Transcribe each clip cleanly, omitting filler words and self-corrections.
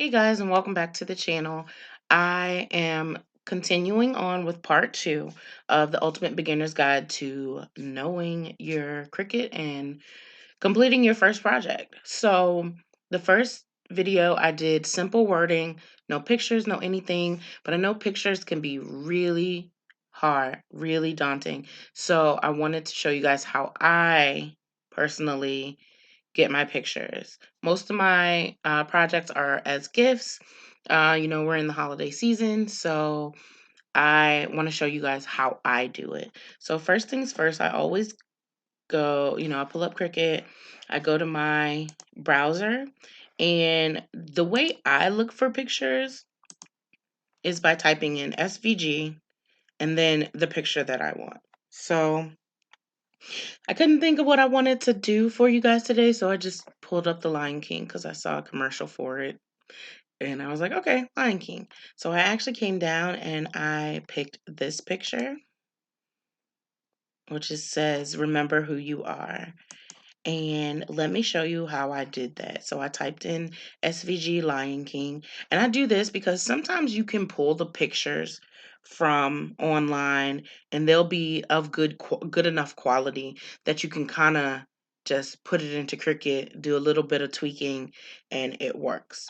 Hey guys, and welcome back to the channel. I am continuing on with part two of the Ultimate Beginner's Guide to knowing your Cricut and completing your first project. So, the first video I did simple wording, no pictures, no anything, but I know pictures can be really hard, really daunting. So, I wanted to show you guys how I personally get my pictures. Most of my projects are as gifts. We're in the holiday season, so I want to show you guys how I do it. So first things first, I always go, I pull up Cricut, I go to my browser, and the way I look for pictures is by typing in SVG and then the picture that I want. So I couldn't think of what I wanted to do for you guys today, so I just pulled up The Lion King because I saw a commercial for it. And I was like, okay, Lion King. So I actually came down and I picked this picture, which says, remember who you are. And let me show you how I did that. So I typed in SVG Lion King. And I do this because sometimes you can pull the pictures from online and they'll be of good enough quality that you can kind of just put it into Cricut, do a little bit of tweaking, and it works.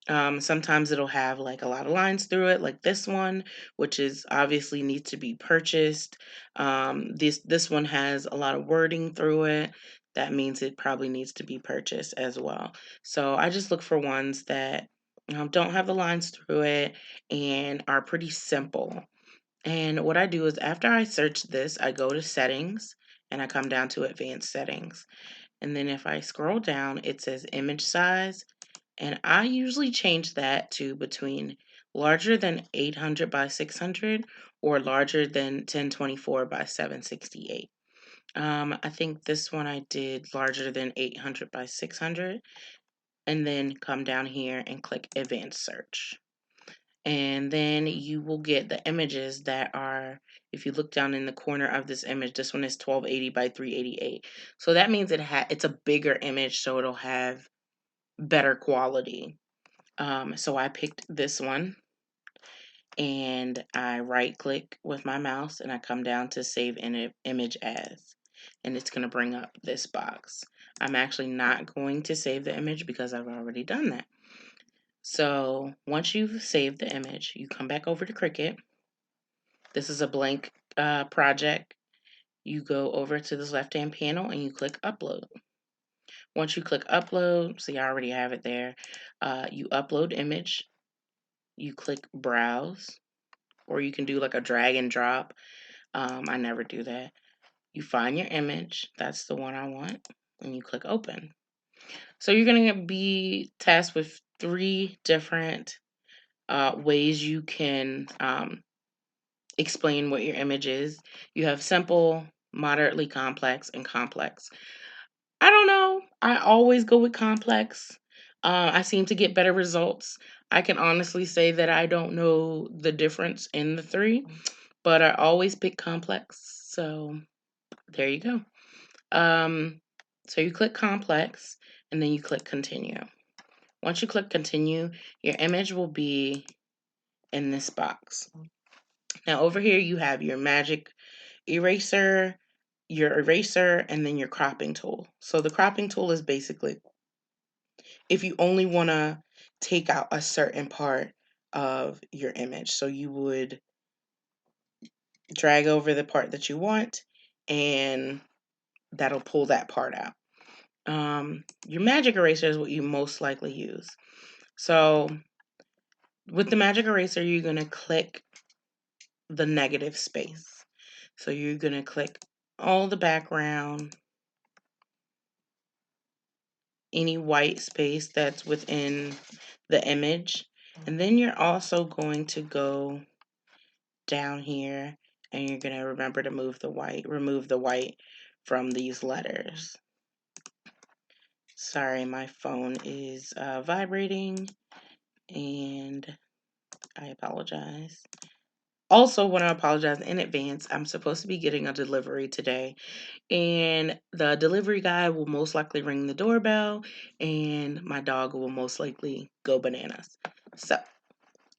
Sometimes it'll have like a lot of lines through it, like this one, which is obviously needs to be purchased. This one has a lot of wording through it. That means it probably needs to be purchased as well. So I just look for ones that don't have the lines through it and are pretty simple. And what I do is after I search this, I go to settings and I come down to advanced settings. And then if I scroll down, it says image size. And I usually change that to between larger than 800 by 600 or larger than 1024 by 768. I think this one I did larger than 800 by 600, and then come down here and click advanced search. And then you will get the images that are, if you look down in the corner of this image, this one is 1280 by 388. So that means it's a bigger image, so it'll have better quality. So I picked this one and I right click with my mouse and I come down to save image as, and it's going to bring up this box. I'm actually not going to save the image because I've already done that. So once you've saved the image, you come back over to Cricut. This is a blank project. You go over to this left-hand panel and you click upload. Once you click upload, see I already have it there, you upload image, you click browse, or you can do like a drag and drop. I never do that. You find your image, that's the one I want, and you click open. So you're going to be tasked with three different ways you can explain what your image is. You have simple, moderately complex, and complex. I don't know. I always go with complex. I seem to get better results. I can honestly say that I don't know the difference in the three, but I always pick complex. So there you go. So you click complex and then you click continue. Once you click continue, your image will be in this box. Now over here you have your magic eraser, and then your cropping tool. So the cropping tool is basically if you only want to take out a certain part of your image. So you would drag over the part that you want and that'll pull that part out. Your magic eraser is what you most likely use. So with the magic eraser, you're going to click the negative space. So you're going to click all the background, any white space that's within the image. And then you're also going to go down here and you're going to remember to remove the white from these letters. Sorry, my phone is vibrating and I apologize. Also, want to apologize in advance. I'm supposed to be getting a delivery today, and the delivery guy will most likely ring the doorbell, and my dog will most likely go bananas. So,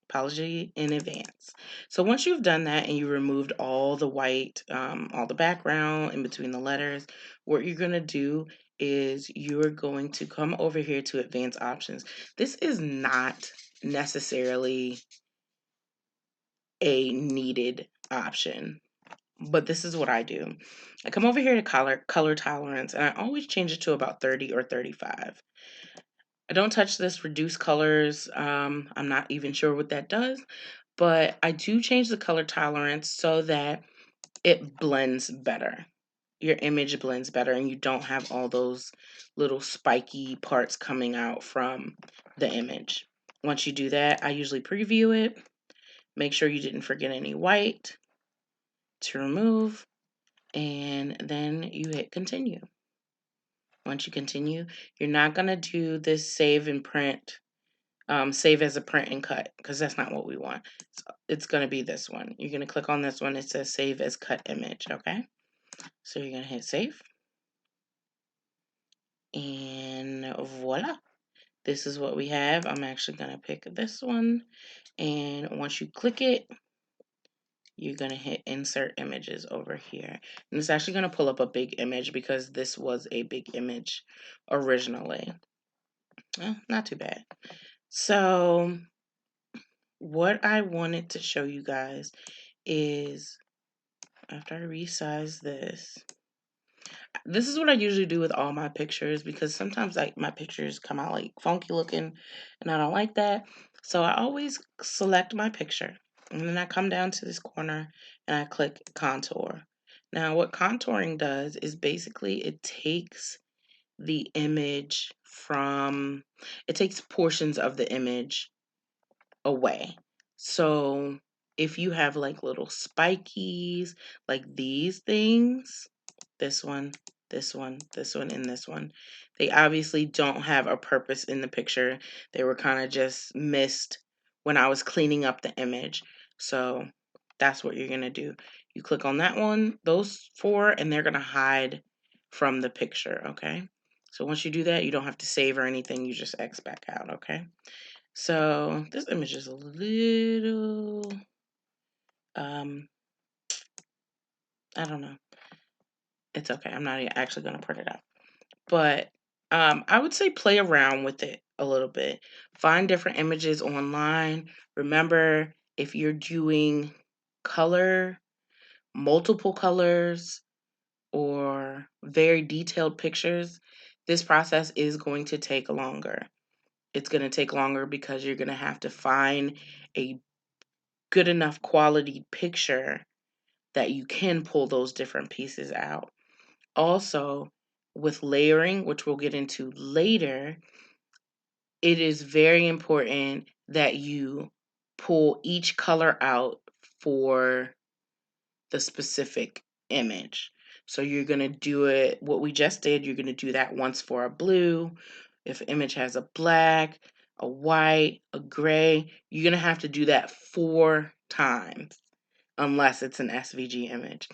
apology in advance. So once you've done that and you removed all the white, all the background in between the letters, what you're going to do is you're going to come over here to advanced options. This is not necessarily a needed option, but this is what I do. I come over here to color tolerance, and I always change it to about 30 or 35. I don't touch this reduce colors. I'm not even sure what that does, but I do change the color tolerance so that it blends better. Your image blends better and you don't have all those little spiky parts coming out from the image. Once you do that, I usually preview it. Make sure you didn't forget any white to remove, and then you hit continue. Once you continue, you're not going to do this save and print, save as a print and cut, because that's not what we want. So it's going to be this one. You're going to click on this one. It says save as cut image, okay? So you're going to hit save. And voila. This is what we have. I'm actually going to pick this one. And once you click it, you're going to hit insert images over here. And it's actually going to pull up a big image because this was a big image originally. Not too bad. So what I wanted to show you guys is after I resize this is what I usually do with all my pictures because sometimes like my pictures come out like funky looking and I don't like that. So I always select my picture and then I come down to this corner and I click contour. Now what contouring does is basically it takes the image it takes portions of the image away. So if you have like little spikies, like these things, this one, this one, this one, and this one, they obviously don't have a purpose in the picture. They were kind of just missed when I was cleaning up the image. So that's what you're going to do. You click on that one, those four, and they're going to hide from the picture, okay? So once you do that, you don't have to save or anything. You just X back out, okay? So this image is a little, I don't know. It's okay. I'm not actually going to print it out. But I would say play around with it a little bit. Find different images online. Remember, if you're doing color, multiple colors, or very detailed pictures, this process is going to take longer. It's going to take longer because you're going to have to find a good enough quality picture that you can pull those different pieces out. Also, with layering, which we'll get into later, it is very important that you pull each color out for the specific image. So you're going to do it, what we just did, you're going to do that once for a blue. If an image has a black, a white, a gray, you're going to have to do that 4 times unless it's an SVG image.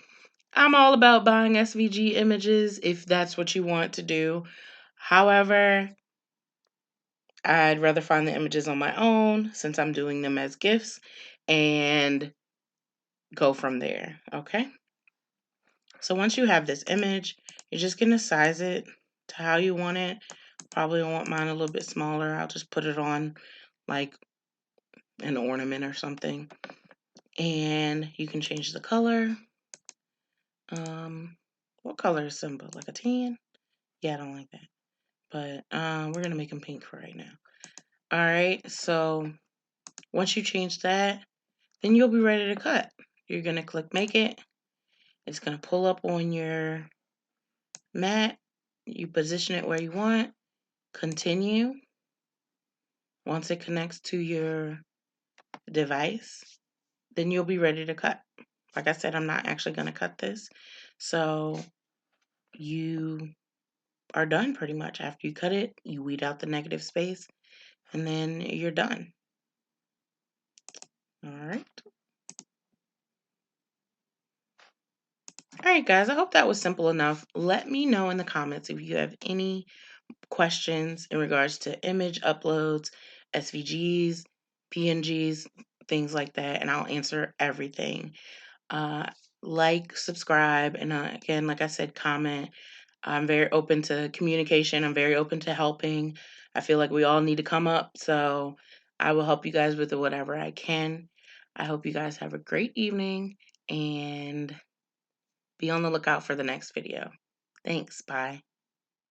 I'm all about buying SVG images if that's what you want to do. However, I'd rather find the images on my own since I'm doing them as GIFs and go from there, okay? So once you have this image, you're just going to size it to how you want it. Probably want mine a little bit smaller. I'll just put it on like an ornament or something. And you can change the color. What color is Simba? Like a tan? Yeah, I don't like that. But we're going to make them pink for right now. All right, so once you change that, then you'll be ready to cut. You're going to click make it. It's going to pull up on your mat. You position it where you want. Continue. Once it connects to your device, then you'll be ready to cut. Like I said, I'm not actually going to cut this. So you are done pretty much. After you cut it, you weed out the negative space, and then you're done. All right. All right, guys, I hope that was simple enough. Let me know in the comments if you have any questions in regards to image uploads, SVGs, PNGs, things like that, and I'll answer everything. Uh, like, subscribe, and again, like I said, comment. I'm very open to communication. I'm very open to helping. I feel like we all need to come up, so I will help you guys with whatever I can. I hope you guys have a great evening and be on the lookout for the next video. Thanks. Bye.